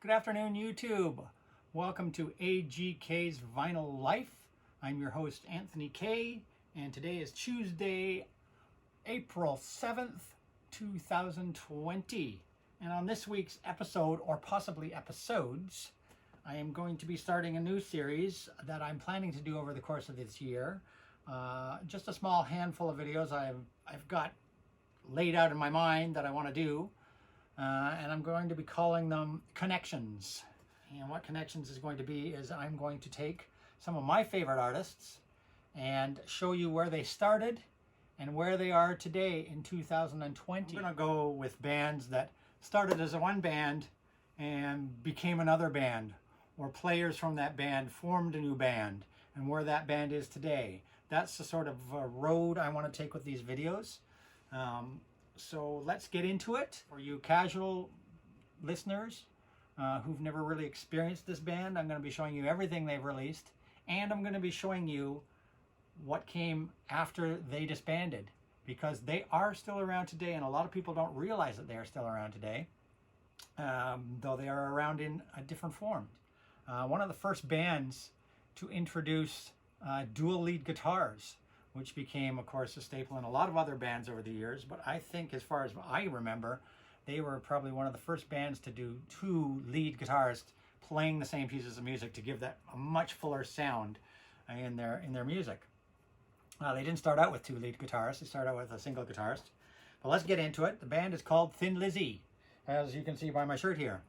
Good afternoon, YouTube. Welcome to AGK's Vinyl Life. I'm your host, Anthony K, and today is Tuesday, April 7th, 2020. And on this week's episode, or possibly episodes, I am going to be starting a new series that I'm planning to do over the course of this year. Just a small handful of videos I've got laid out in my mind that I want to do. And I'm going to be calling them Connections. And what Connections is going to be is I'm going to take some of my favorite artists and show you where they started and where they are today in 2020. I'm going to go with bands that started as one band and became another band, or players from that band formed a new band, and where that band is today. That's the sort of road I want to take with these videos. So let's get into it. For you casual listeners who've never really experienced this band, I'm going to be showing you everything they've released, and I'm going to be showing you what came after they disbanded, because they are still around today, and a lot of people don't realize that they are still around today, though they are around in a different form. One of the first bands to introduce dual lead guitars, which became, of course, a staple in a lot of other bands over the years. But I think, as far as I remember, they were probably one of the first bands to do two lead guitarists playing the same pieces of music to give that a much fuller sound in their music. They didn't start out with two lead guitarists. They started out with a single guitarist. But let's get into it. The band is called Thin Lizzy, as you can see by my shirt here,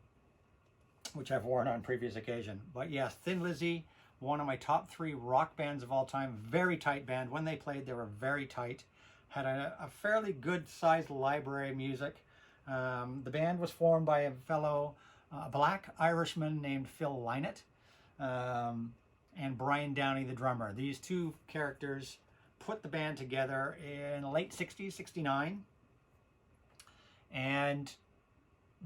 which I've worn on previous occasion. But yes, Thin Lizzy, one of my top 3 rock bands of all time. Very tight band. When they played, they were very tight. Had a fairly good sized library of music. The band was formed by a fellow black Irishman named Phil Lynott and Brian Downey, the drummer. These two characters put the band together in the late 60s, 69, and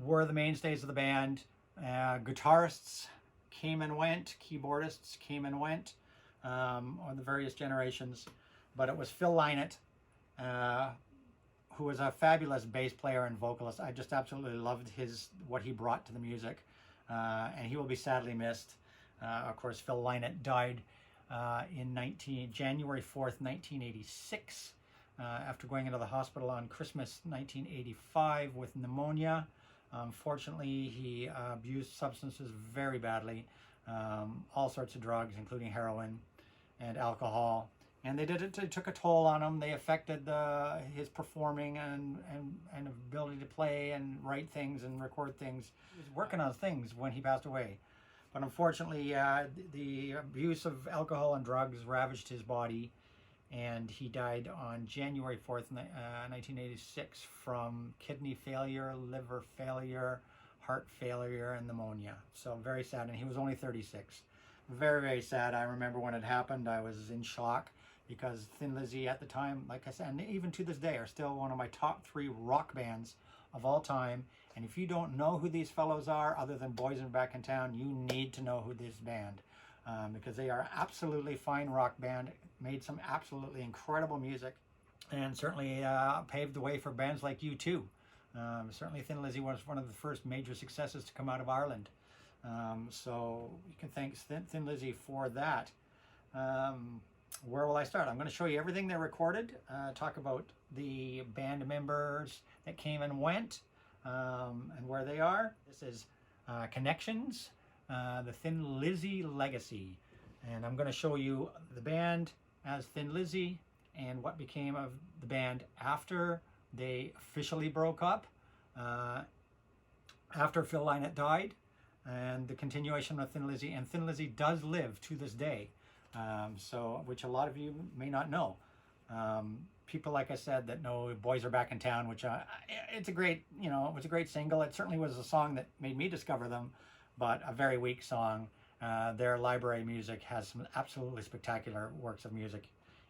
were the mainstays of the band. Guitarists came and went, keyboardists came and went on the various generations, but it was Phil Lynott, who was a fabulous bass player and vocalist. I just absolutely loved what he brought to the music, and he will be sadly missed. Of course, Phil Lynott died in January 4th, 1986, after going into the hospital on Christmas 1985 with pneumonia. Unfortunately, he abused substances very badly, all sorts of drugs, including heroin and alcohol. And they took a toll on him. They affected his performing and ability to play and write things and record things. He was working on things when he passed away. But unfortunately, the abuse of alcohol and drugs ravaged his body, and he died on January 4th, 1986 from kidney failure, liver failure, heart failure, and pneumonia. So very sad, and he was only 36. Very, very sad. I remember when it happened, I was in shock, because Thin Lizzy at the time, like I said, and even to this day, are still one of my top 3 rock bands of all time. And if you don't know who these fellows are, other than Boys Are Back in Town, you need to know who this band, because they are absolutely fine rock band, made some absolutely incredible music, and certainly paved the way for bands like U2. Certainly Thin Lizzy was one of the first major successes to come out of Ireland. So you can thank Thin Lizzy for that. Where will I start? I'm going to show you everything they recorded, talk about the band members that came and went, and where they are. This is Connections, the Thin Lizzy Legacy. And I'm going to show you the band as Thin Lizzy and what became of the band after they officially broke up, after Phil Lynott died, and the continuation of Thin Lizzy. And Thin Lizzy does live to this day, which a lot of you may not know. People, like I said, that know Boys Are Back in Town, which it's a great, it was a great single. It certainly was a song that made me discover them, but a very weak song. Their library music has some absolutely spectacular works of music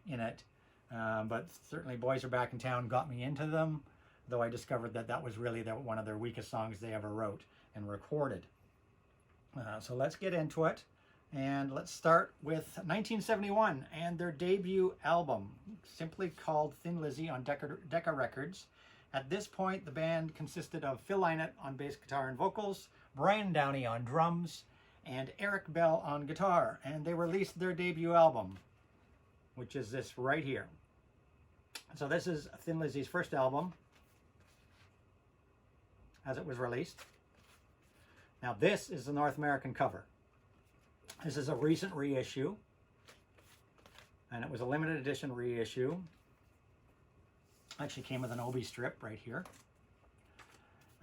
in it. But certainly Boys Are Back in Town got me into them, though I discovered that was really one of their weakest songs they ever wrote and recorded. So let's get into it. And let's start with 1971 and their debut album, simply called Thin Lizzy, on Decca Records. At this point, the band consisted of Phil Lynott on bass guitar and vocals, Brian Downey on drums, and Eric Bell on guitar. And they released their debut album, which is this right here. So this is Thin Lizzy's first album as it was released. Now this is the North American cover. This is a recent reissue, and it was a limited edition reissue. Actually came with an Obi strip right here.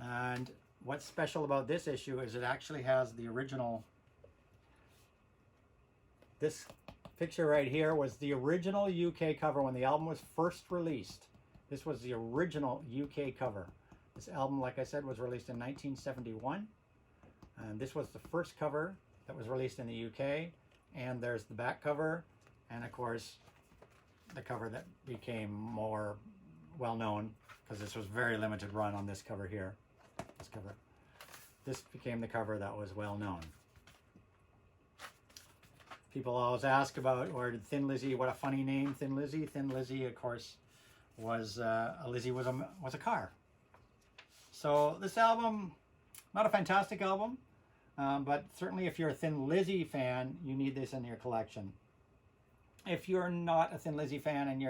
And what's special about this issue is it actually has the original. This picture right here was the original UK cover when the album was first released. This was the original UK cover. This album, like I said, was released in 1971. And this was the first cover that was released in the UK. And there's the back cover. And of course, the cover that became more well-known, because this was very limited run on this cover here. This cover. This became the cover that was well-known. People always ask about, or Thin Lizzy, what a funny name, Thin Lizzy. Thin Lizzy, of course, was Lizzy was a car. So this album, not a fantastic album, but certainly if you're a Thin Lizzy fan, you need this in your collection. If you're not a Thin Lizzy fan and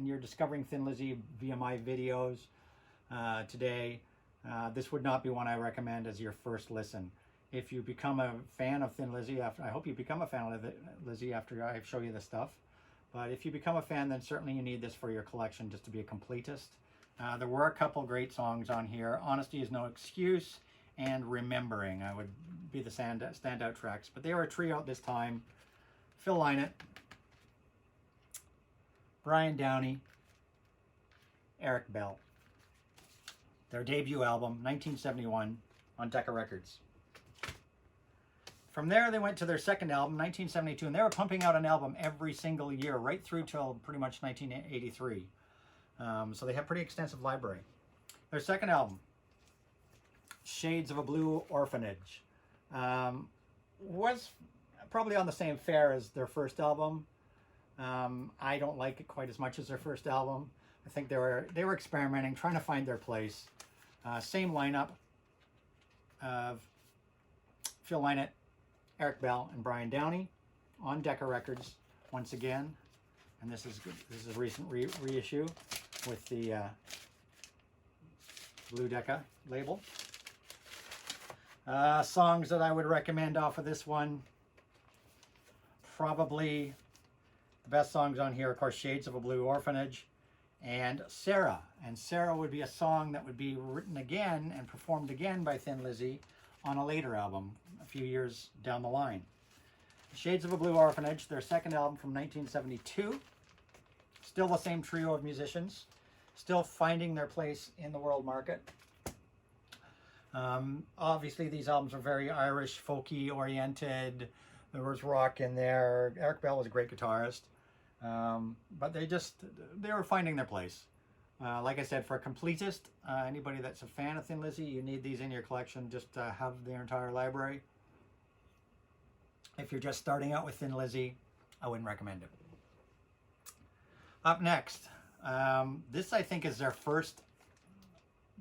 you're discovering Thin Lizzy via my videos today, this would not be one I recommend as your first listen. If you become a fan of Thin Lizzy, I hope you become a fan of Lizzy after I show you this stuff. But if you become a fan, then certainly you need this for your collection just to be a completist. There were a couple great songs on here. Honesty Is No Excuse and Remembering would be the standout tracks. But they were a trio at this time. Phil Lynott, Brian Downey, Eric Bell. Their debut album, 1971, on Decca Records. From there, they went to their second album, 1972, and they were pumping out an album every single year, right through till pretty much 1983. So they have a pretty extensive library. Their second album, Shades of a Blue Orphanage, was probably on the same fare as their first album. I don't like it quite as much as their first album. I think they were experimenting, trying to find their place. Same lineup of Phil Lynott, Eric Bell, and Brian Downey on Decca Records once again. And this is a recent reissue with the Blue Decca label. Songs that I would recommend off of this one. Probably the best songs on here, of course, Shades of a Blue Orphanage and Sarah. And Sarah would be a song that would be written again and performed again by Thin Lizzy on a later album a few years down the line. Shades of a Blue Orphanage, their second album from 1972. Still the same trio of musicians, still finding their place in the world market. Obviously, these albums are very Irish, folky oriented. There was rock in there. Eric Bell was a great guitarist. But they were finding their place. Like I said, for a completist, anybody that's a fan of Thin Lizzy, you need these in your collection just to have their entire library. If you're just starting out with Thin Lizzy, I wouldn't recommend it. Up next, this I think is their first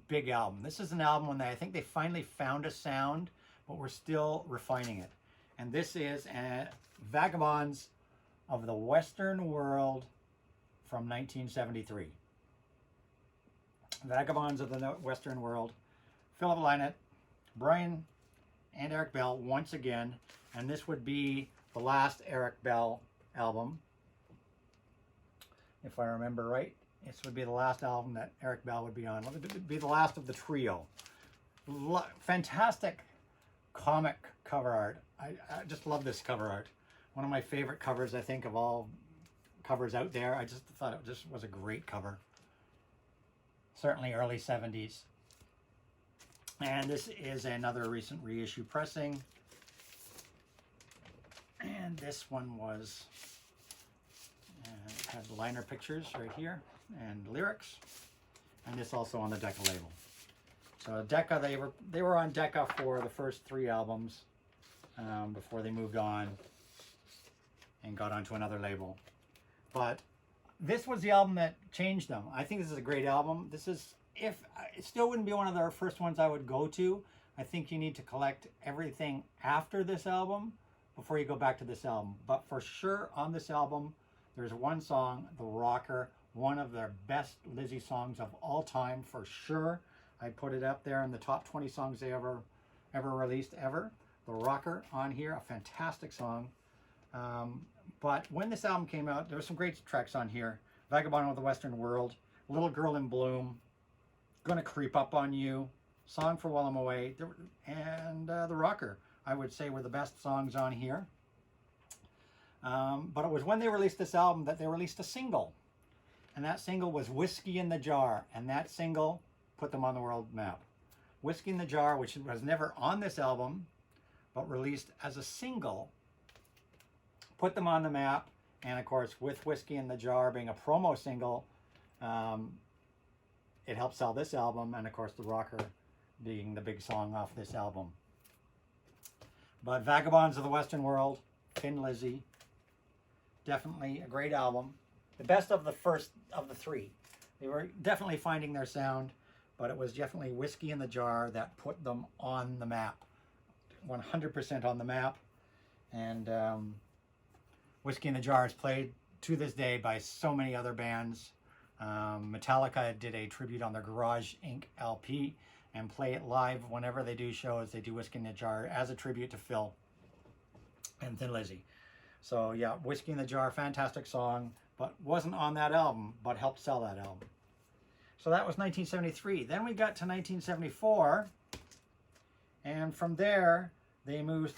big album. This is an album when I think they finally found a sound, but we're still refining it. And this is Vagabonds of the Western World from 1973. Vagabonds of the Western World. Philip Lynott, Brian and Eric Bell once again, and this would be the last Eric Bell album. If I remember right, this would be the last album that Eric Bell would be on. It would be the last of the trio. Fantastic comic cover art. I just love this cover art. One of my favorite covers, I think, of all covers out there. I just thought it just was a great cover. Certainly early 70s. And this is another recent reissue pressing. And this one was, had liner pictures right here and lyrics. And this also on the Decca label. So Decca, they were on Decca for the first 3 albums before they moved on and got onto another label. But this was the album that changed them. I think this is a great album. This is, it still wouldn't be one of their first ones I would go to. I think you need to collect everything after this album before you go back to this album. But for sure on this album, there's one song, The Rocker, one of their best Lizzy songs of all time for sure. I put it up there in the top 20 songs they ever released ever. The Rocker on here, a fantastic song. But when this album came out, there were some great tracks on here. Vagabond of the Western World, Little Girl in Bloom, Gonna Creep Up on You, Song for While I'm Away, and The Rocker, I would say, were the best songs on here. But it was when they released this album that they released a single. And that single was Whiskey in the Jar. And that single put them on the world map. Whiskey in the Jar, which was never on this album, but released as a single, put them on the map. And of course, with Whiskey in the Jar being a promo single, it helped sell this album. And of course, The Rocker being the big song off this album. But Vagabonds of the Western World, Thin Lizzy, definitely a great album. The best of the first of the three. They were definitely finding their sound, but it was definitely Whiskey in the Jar that put them on the map. 100% on the map. And Whiskey in the Jar is played to this day by so many other bands. Metallica did a tribute on their Garage Inc. LP and play it live whenever they do shows. They do Whiskey in the Jar as a tribute to Phil and Thin Lizzy. So yeah, Whiskey in the Jar, fantastic song, but wasn't on that album, but helped sell that album. So that was 1973. Then we got to 1974, and from there they moved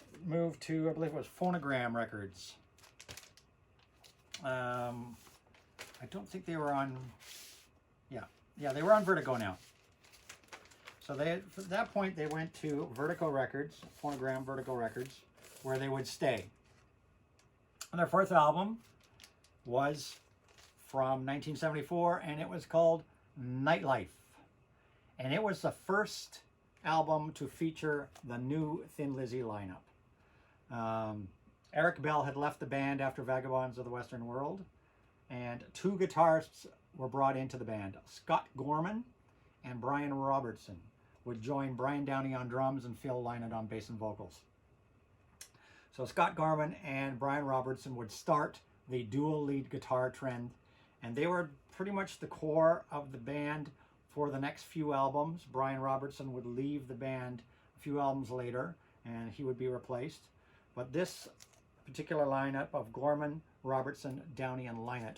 to, I believe it was Phonogram Records. I don't think they were on, yeah, they were on Vertigo now. So at that point they went to Vertigo Records, Phonogram Vertigo Records, where they would stay. And their fourth album was from 1974, and it was called Nightlife. And it was the first album to feature the new Thin Lizzy lineup. Eric Bell had left the band after Vagabonds of the Western World, and two guitarists were brought into the band. Scott Gorman and Brian Robertson would join Brian Downey on drums and Phil Lynott on bass and vocals. So Scott Gorman and Brian Robertson would start the dual lead guitar trend, and they were pretty much the core of the band for the next few albums. Brian Robertson would leave the band a few albums later, and he would be replaced. But this particular lineup of Gorman, Robertson, Downey, and Lynott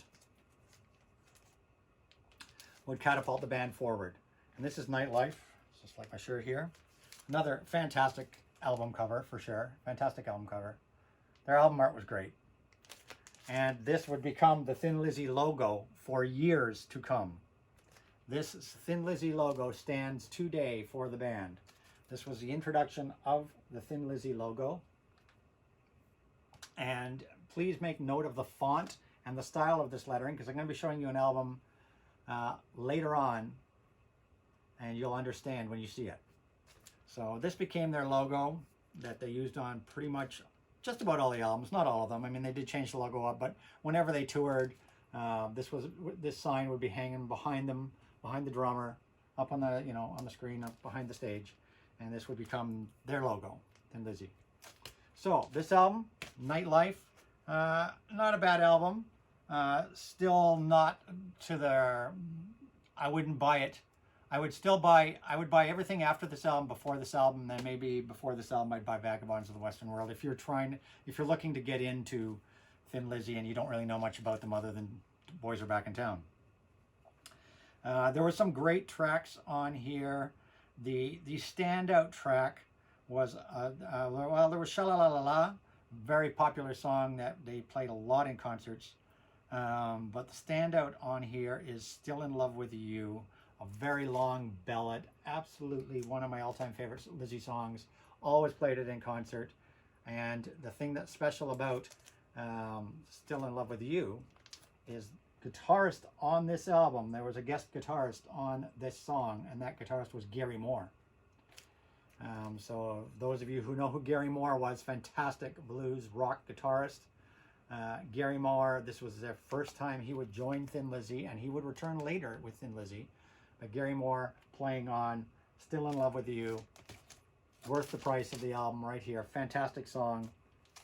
would catapult the band forward. And this is Nightlife, just like my shirt here. Another fantastic album cover, for sure. Fantastic album cover. Their album art was great. And this would become the Thin Lizzy logo for years to come. This Thin Lizzy logo stands today for the band. This was the introduction of the Thin Lizzy logo. And please make note of the font and the style of this lettering, because I'm going to be showing you an album later on, and you'll understand when you see it. So this became their logo that they used on pretty much just about all the albums, not all of them. I mean, they did change the logo up, but whenever they toured, this sign would be hanging behind them, behind the drummer, up on the on the screen, up behind the stage, and this would become their logo, Thin Lizzy. So this album, Nightlife, not a bad album. Still not to their. I wouldn't buy it. I would buy everything after this album, before this album, then maybe before this album I'd buy Vagabonds of the Western World. If you're looking to get into Thin Lizzy and you don't really know much about them other than Boys Are Back in Town. There were some great tracks on here. The standout track was, there was Sha-La-La-La-La, very popular song that they played a lot in concerts. But the standout on here is Still in Love with You, a very long ballad, absolutely one of my all-time favorite Lizzy songs. Always played it in concert. And the thing that's special about Still in Love with You is guitarist on this album. There was a guest guitarist on this song, and that guitarist was Gary Moore. So those of you who know who Gary Moore was, fantastic blues rock guitarist. Gary Moore, this was their first time he would join Thin Lizzy, and he would return later with Thin Lizzy. But Gary Moore playing on Still in Love with You, Worth the price of the album right here. Fantastic song.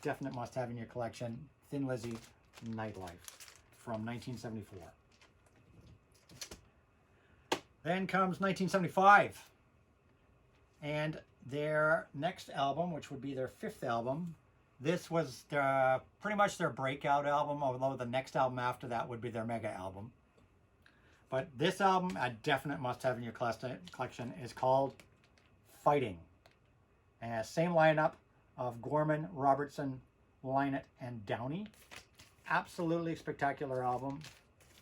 Definite must-have in your collection. Thin Lizzy, Nightlife from 1974. Then comes 1975. And their next album, which would be their 5th album, this was pretty much their breakout album, although the next album after that would be their mega album. But this album, a definite must-have in your collection, is called Fighting. And same lineup of Gorman, Robertson, Lynott, and Downey. Absolutely spectacular album.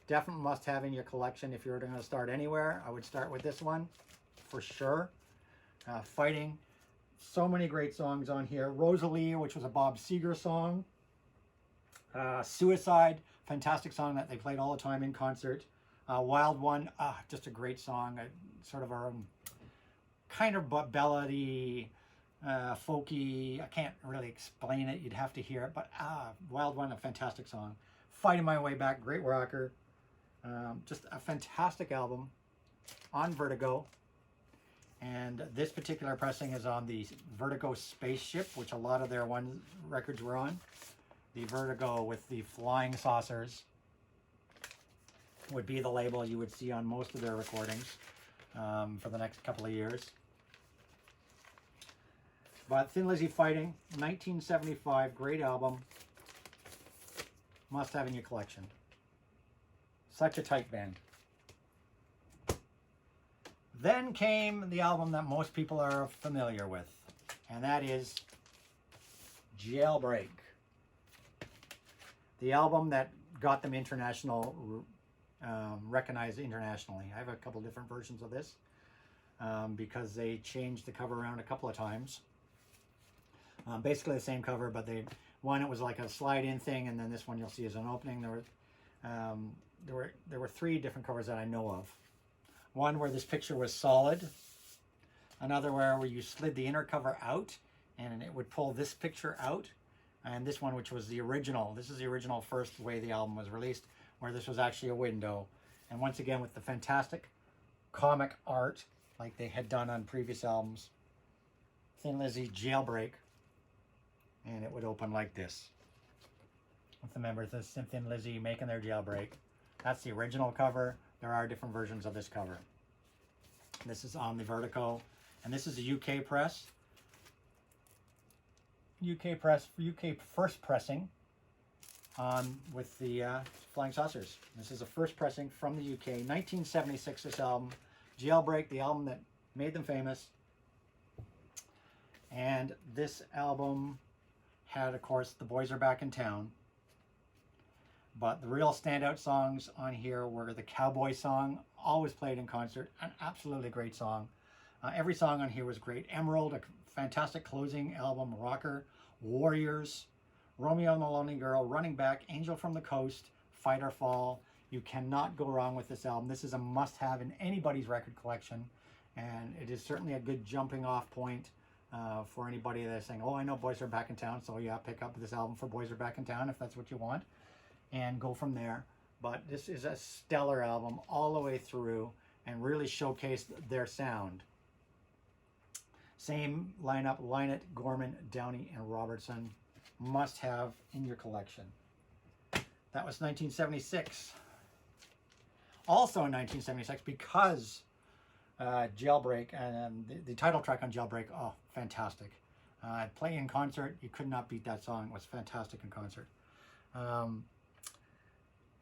Definitely must-have in your collection. If you were going to start anywhere, I would start with this one for sure. Fighting. So many great songs on here. Rosalie, which was a Bob Seger song. Suicide, fantastic song that they played all the time in concert. Wild One, just a great song. Sort of a kind of ballady, folky. I can't really explain it. You'd have to hear it. But Wild One, a fantastic song. Fighting My Way Back, great rocker. Just a fantastic album on Vertigo. And this particular pressing is on the Vertigo Spaceship, which a lot of their records were on. The Vertigo with the flying saucers would be the label you would see on most of their recordings for the next couple of years. But Thin Lizzy Fighting, 1975, great album. Must have in your collection. Such a tight band. Then came the album that most people are familiar with, and that is Jailbreak. The album that got them recognized internationally. I have a couple different versions of this because they changed the cover around a couple of times. Basically the same cover, but one it was like a slide-in thing, and then this one you'll see as an opening. There were 3 different covers that I know of. One where this picture was solid, another where you slid the inner cover out and it would pull this picture out, and this one which was the original. This is the original first way the album was released, where this was actually a window. And once again with the fantastic comic art like they had done on previous albums. Thin Lizzy Jailbreak, and it would open like this with the members of Thin Lizzy making their jailbreak. That's the original cover. There are different versions of this cover. This is on the Vertigo, and this is a UK press. UK first pressing with the Flying Saucers. This is the first pressing from the UK, 1976. This album, Jailbreak, the album that made them famous. And this album had, of course, The Boys Are Back in Town. But the real standout songs on here were the Cowboy song, always played in concert, an absolutely great song. Every song on here was great. Emerald, a fantastic closing album rocker. Warriors, Romeo and the Lonely Girl, Running Back, Angel from the Coast, Fight or Fall. You cannot go wrong with this album. This is a must-have in anybody's record collection, and it is certainly a good jumping off point for anybody that's saying, oh, I know Boys Are Back in Town, so yeah, pick up this album for Boys Are Back in Town if that's what you want, and go from there. But this is a stellar album all the way through and really showcased their sound. Same lineup, Lynott, Gorman, Downey, and Robertson. Must have in your collection. That was 1976. Also in 1976, because Jailbreak, and the title track on Jailbreak, oh, fantastic. Play in concert, you could not beat that song. It was fantastic in concert. In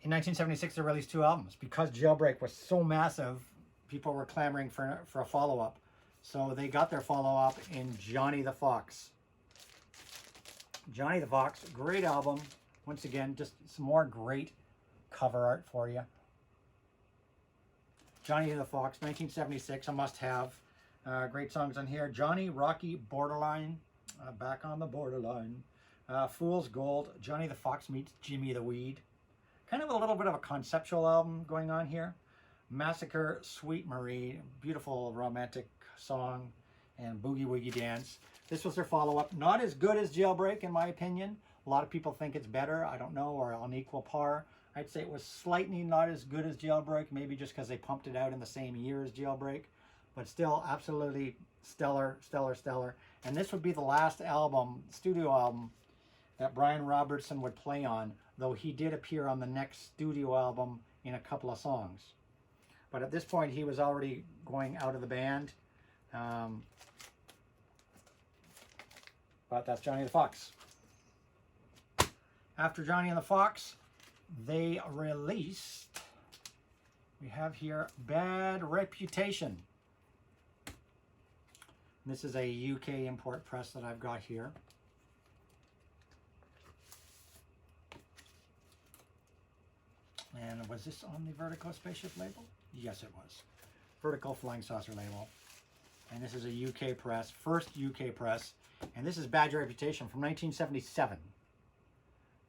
1976, they released 2 albums. Because Jailbreak was so massive, people were clamoring for a follow-up. So they got their follow-up in Johnny the Fox. Johnny the Fox, great album. Once again, just some more great cover art for you. Johnny the Fox, 1976, a must-have. Great songs on here. Johnny, Rocky, Borderline, Back on the Borderline. Fool's Gold, Johnny the Fox meets Jimmy the Weed. Kind of a little bit of a conceptual album going on here. Massacre, Sweet Marie, beautiful romantic song, and Boogie Woogie Dance. This was their follow-up. Not as good as Jailbreak, in my opinion. A lot of people think it's better, I don't know, or on equal par. I'd say it was slightly not as good as Jailbreak, maybe just because they pumped it out in the same year as Jailbreak. But still, absolutely stellar, stellar, stellar. And this would be the last album, studio album, that Brian Robertson would play on, though he did appear on the next studio album in a couple of songs. But at this point, he was already going out of the band. But that's Johnny the Fox. After Johnny and the Fox, they released, we have here, Bad Reputation. This is a UK import press that I've got here. And was this on the Vertical Spaceship label? Yes, it was. Vertical Flying Saucer label. And this is a UK press, first UK press. And this is Bad Reputation from 1977.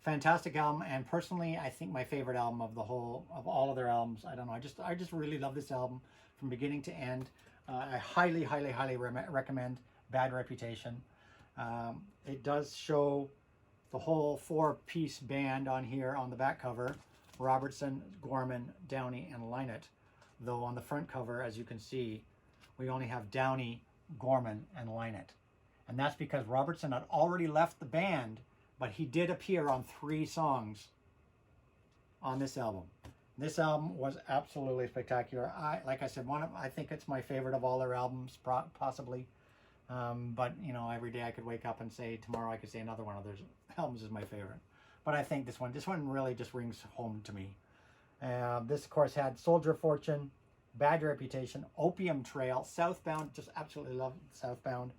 Fantastic album, and personally, I think my favorite album of all of their albums. I don't know, I just really love this album from beginning to end. I highly, highly, highly recommend Bad Reputation. It does show the whole four-piece band on here on the back cover: Robertson, Gorman, Downey, and Lynott. Though on the front cover, as you can see, we only have Downey, Gorman, and Lynott. And that's because Robertson had already left the band, but he did appear on 3 songs on this album. This album was absolutely spectacular. Like I said, I think it's my favorite of all their albums, possibly. But you know, every day I could wake up and say, tomorrow I could say another one of their albums is my favorite. But I think this one really just rings home to me. This, of course, had Soldier of Fortune, Bad Reputation, Opium Trail, Southbound, just absolutely love Southbound.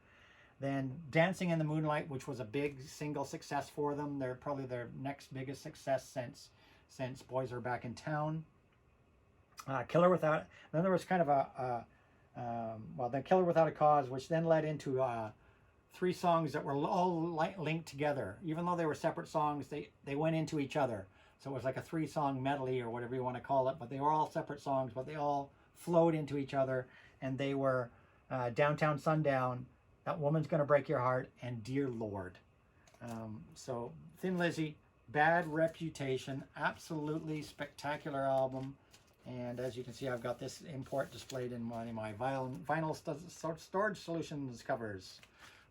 Then Dancing in the Moonlight, which was a big single success for them. They're probably their next biggest success since Boys Are Back in Town. Killer Without, then there was kind of then Killer Without a Cause, which then led into 3 songs that were all linked together. Even though they were separate songs, they went into each other. So it was like a 3-song medley or whatever you want to call it, but they were all separate songs, but they all flowed into each other, and they were Downtown Sundown, That Woman's Gonna Break Your Heart, and Dear Lord. So Thin Lizzy, Bad Reputation, absolutely spectacular album. And as you can see, I've got this import displayed in one of my vinyl storage solutions covers,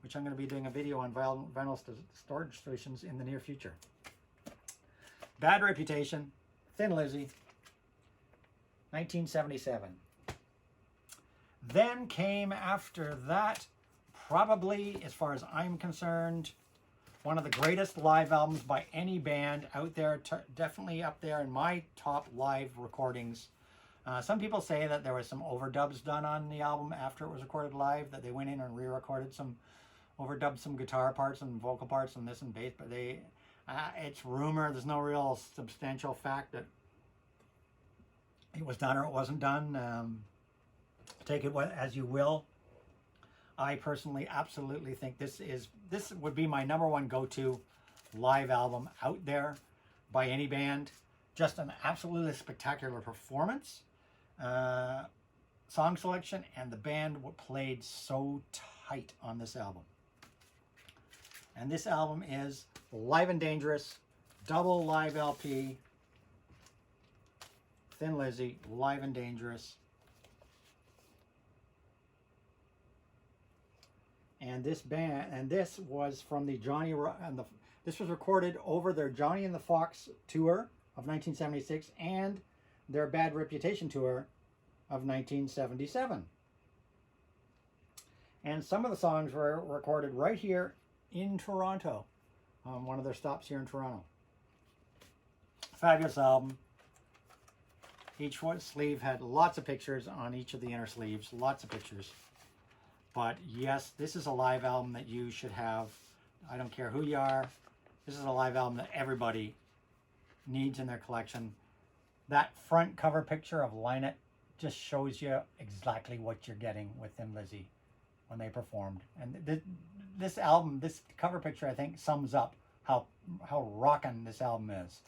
which I'm going to be doing a video on vinyl storage solutions in the near future. Bad Reputation, Thin Lizzy, 1977. Then came after that, probably, as far as I'm concerned, one of the greatest live albums by any band out there, definitely up there in my top live recordings. Some people say that there was some overdubs done on the album after it was recorded live, that they went in and re-recorded overdubbed some guitar parts and vocal parts and this and bass, but it's rumor. There's no real substantial fact that it was done or it wasn't done. Take it as you will. I personally absolutely think this would be my #1 go-to live album out there by any band. Just an absolutely spectacular performance, song selection, and the band played so tight on this album. And this album is Live and Dangerous, double live LP, Thin Lizzy, Live and Dangerous. And this was from the this was recorded over their Johnny and the Fox tour of 1976 and their Bad Reputation tour of 1977. And some of the songs were recorded right here in Toronto, one of their stops here in Toronto. Fabulous album. Each sleeve had lots of pictures on each of the inner sleeves, lots of pictures. But yes, this is a live album that you should have. I don't care who you are. This is a live album that everybody needs in their collection. That front cover picture of Lynott just shows you exactly what you're getting with Thin Lizzy when they performed. And this album, this cover picture, I think sums up how rockin' this album is.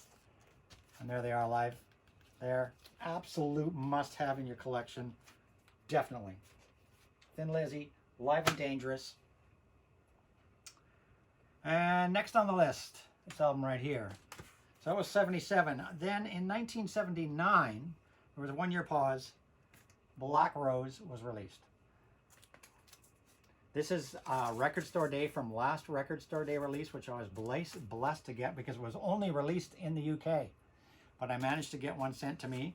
And there they are live. They're absolute must-have in your collection. Definitely. Thin Lizzy, Live and Dangerous. And next on the list, this album right here. So that was 77. Then in 1979, there was a 1-year pause. Black Rose was released. This is a record store day from last record store day release, which I was blessed to get because it was only released in the UK. But I managed to get one sent to me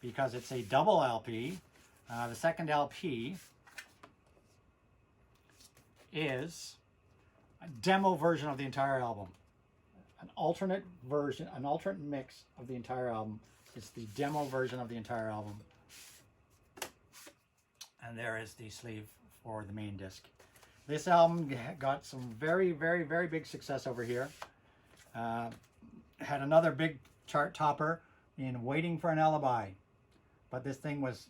because it's a double LP. The second LP is a demo version of the entire album. An alternate version, an alternate mix of the entire album. It's the demo version of the entire album. And there is the sleeve for the main disc. This album got some very, very, very big success over here. Had another big chart topper in Waiting for an Alibi. But this thing was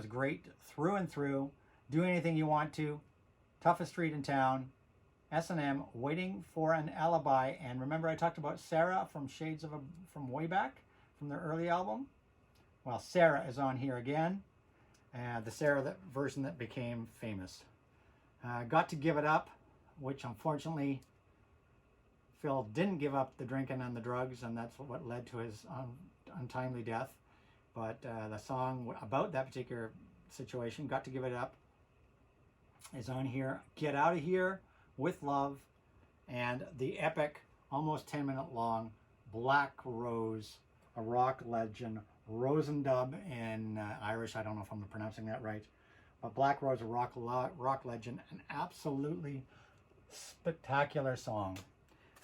great through and through. Do Anything You Want To, Toughest Street in Town, S&M, Waiting for an Alibi, and remember I talked about Sarah from from way back, from their early album? Well, Sarah is on here again. The Sarah version that became famous. Got to Give It Up, which unfortunately Phil didn't give up the drinking and the drugs, and that's what led to his untimely death. But the song about that particular situation, Got to Give It Up, is on here. Get Out of Here, With Love, and the epic, almost 10-minute long, Black Rose, a rock legend, Rosendub in Irish. I don't know if I'm pronouncing that right. But Black Rose, a rock legend, an absolutely spectacular song.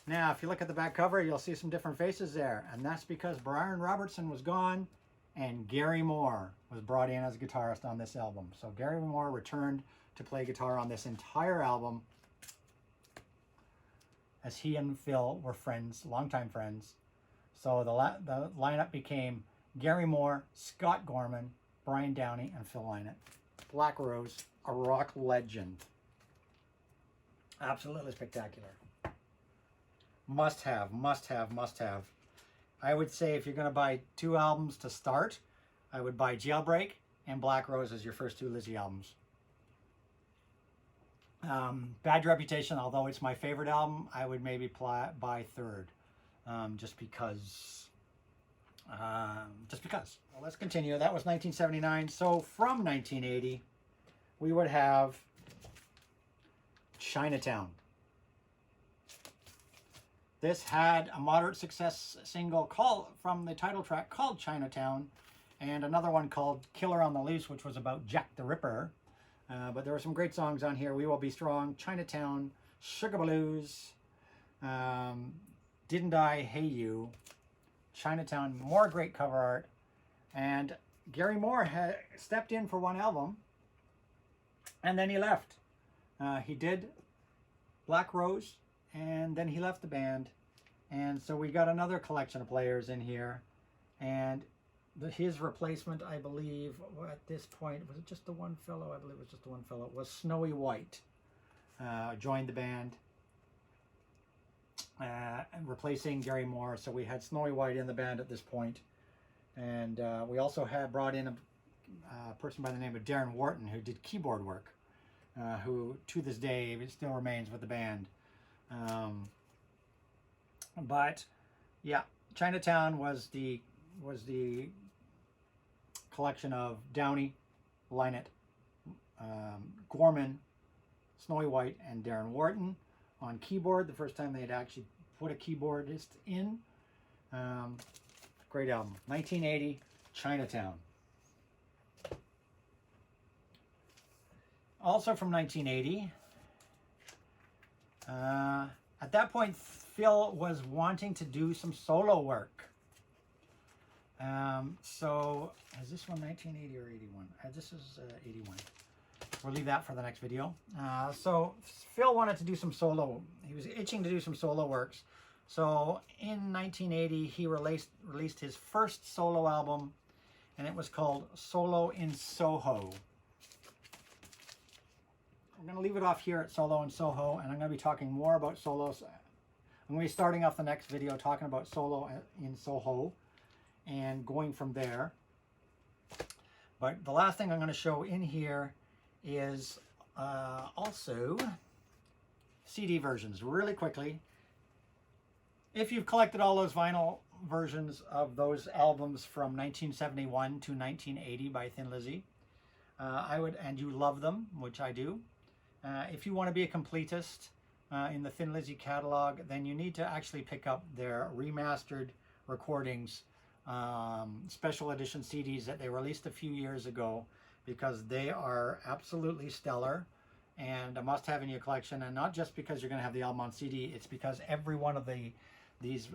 Now, if you look at the back cover, you'll see some different faces there. And that's because Brian Robertson was gone and Gary Moore was brought in as a guitarist on this album. So Gary Moore returned to play guitar on this entire album, as he and Phil were friends, longtime friends. So the lineup became Gary Moore, Scott Gorman, Brian Downey, and Phil Lynott. Black Rose, a rock legend. Absolutely spectacular. Must have, must have, must have. I would say if you're going to buy 2 albums to start, I would buy Jailbreak and Black Rose as your first 2 Lizzy albums. Bad Reputation, although it's my favorite album, I would maybe buy 3rd. Just because. Well, let's continue. That was 1979. So from 1980, we would have Chinatown. This had a moderate success single from the title track called Chinatown, and another one called Killer on the Loose, which was about Jack the Ripper. But there were some great songs on here. We Will Be Strong, Chinatown, Sugar Blues, Didn't I, Hey You, Chinatown, more great cover art. And Gary Moore had stepped in for one album, and then he left. He did Black Rose, and then he left the band. And so we got another collection of players in here. And his replacement, I believe, at this point, was it just the one fellow? I believe it was just the one fellow. It was Snowy White. Joined the band, replacing Gary Moore. So we had Snowy White in the band at this point. And we also had brought in a person by the name of Darren Wharton, who did keyboard work, who to this day still remains with the band. But yeah, Chinatown was the collection of Downey, Lynott, Gorman, Snowy White, and Darren Wharton on keyboard. The first time they had actually put a keyboardist in. Great album. 1980, Chinatown. Also from 1980, at that point, Phil was wanting to do some solo work. So, is this one 1980 or 81? This is 81. We'll leave that for the next video. So, Phil wanted to do some solo. He was itching to do some solo works. So, in 1980, he released his first solo album, and it was called Solo in Soho. I'm going to leave it off here at Solo in Soho, and I'm going to be talking more about solos. I'm going to be starting off the next video talking about Solo in Soho and going from there. But the last thing I'm going to show in here is also CD versions really quickly. If you've collected all those vinyl versions of those albums from 1971 to 1980 by Thin Lizzy, and you love them, which I do, If you want to be a completist in the Thin Lizzy catalog, then you need to actually pick up their remastered recordings, special edition CDs that they released a few years ago, because they are absolutely stellar and a must-have in your collection. And not just because you're going to have the album on CD, it's because every one of these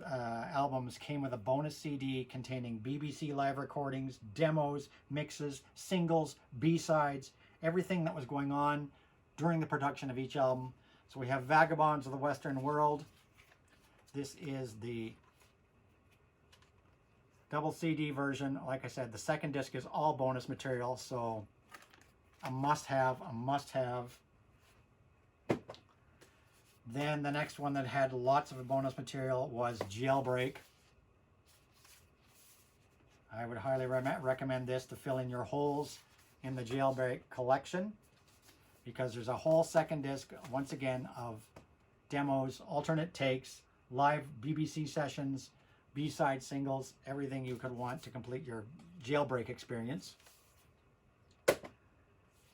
albums came with a bonus CD containing BBC live recordings, demos, mixes, singles, B-sides, everything that was going on during the production of each album. So we have Vagabonds of the Western World. This is the double CD version. Like I said, the second disc is all bonus material, so a must-have, a must-have. Then the next one that had lots of bonus material was Jailbreak. I would highly recommend this to fill in your holes in the Jailbreak collection, because there's a whole second disc, once again, of demos, alternate takes, live BBC sessions, B-side singles, everything you could want to complete your Jailbreak experience.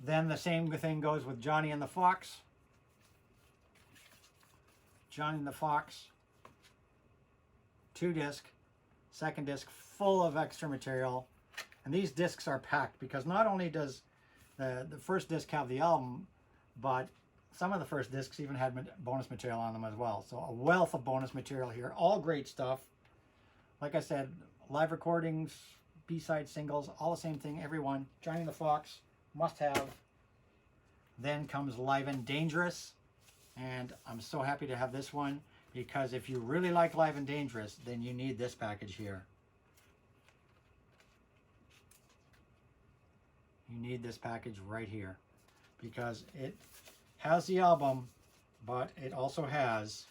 Then the same thing goes with Johnny and the Fox. Johnny and the Fox, 2-disc, second disc full of extra material. And these discs are packed, because not only does the first disc have the album, but some of the first discs even had bonus material on them as well. So a wealth of bonus material here, all great stuff. Like I said, live recordings, B-side singles, all the same thing, everyone. Johnny and the Fox, must have. Then comes Live and Dangerous. And I'm so happy to have this one, because if you really like Live and Dangerous, then you need this package here. You need this package right here, because it has the album, but it also has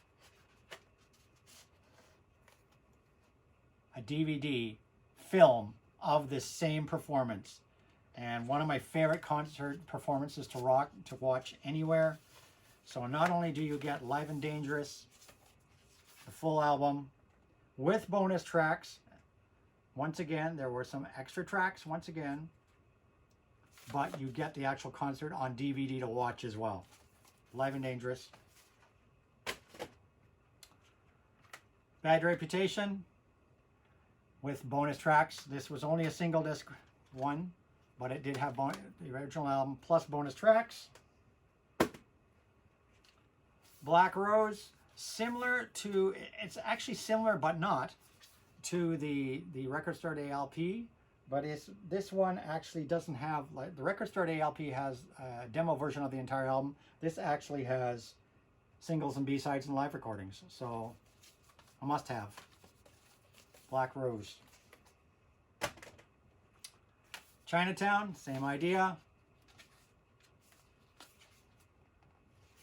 a DVD film of this same performance. And one of my favorite concert performances to watch anywhere. So not only do you get Live and Dangerous, the full album, with bonus tracks. Once again, there were some extra tracks, once again. But you get the actual concert on DVD to watch as well. Live and Dangerous. Bad Reputation, with bonus tracks. This was only a single disc one, but it did have the original album plus bonus tracks. Black Rose, similar to, it's actually similar but not to the Record Store Day LP, but this one actually doesn't have, like the Record Store Day LP has a demo version of the entire album. This actually has singles and B-sides and live recordings, so a must-have. Black Rose. Chinatown, same idea.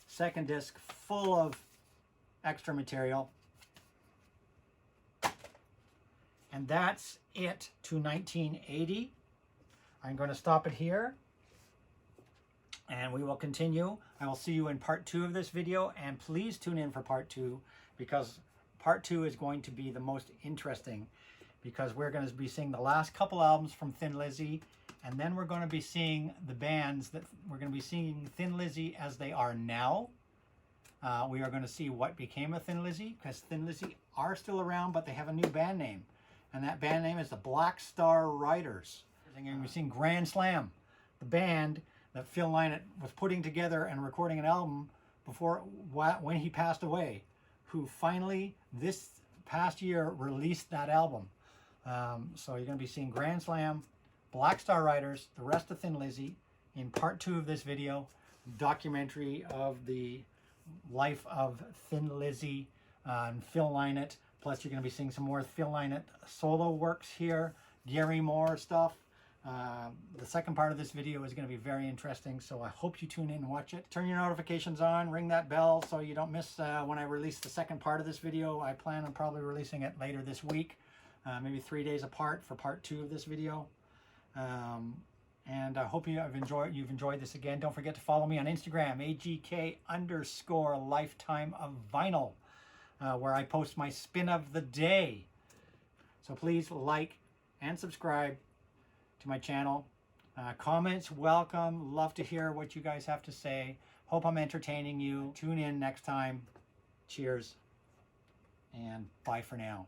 Second disc full of extra material. And that's it to 1980. I'm going to stop it here, and we will continue. I will see you in part 2 of this video, and please tune in for part 2, because part 2 is going to be the most interesting, because we're going to be seeing the last couple albums from Thin Lizzy, and then we're going to be seeing the bands that we're going to be seeing Thin Lizzy as they are now. We are going to see what became of Thin Lizzy, because Thin Lizzy are still around, but they have a new band name, and that band name is the Black Star Riders. And we're seeing Grand Slam, the band that Phil Lynott was putting together and recording an album before when he passed away, who finally this past year released that album. So you're going to be seeing Grand Slam, Black Star Riders, the rest of Thin Lizzy in part 2 of this video, documentary of the life of Thin Lizzy and Phil Lynott. Plus you're going to be seeing some more Phil Lynott solo works here, Gary Moore stuff. The second part of this video is going to be very interesting, so I hope you tune in and watch it. Turn your notifications on, ring that bell so you don't miss when I release the second part of this video. I plan on probably releasing it later this week, maybe 3 days apart for part 2 of this video. And I hope you've enjoyed this again. Don't forget to follow me on Instagram, AGK_lifetime of vinyl, where I post my spin of the day. So please like and subscribe to my channel. Comments welcome. Love to hear what you guys have to say. Hope I'm entertaining you. Tune in next time. Cheers, and bye for now.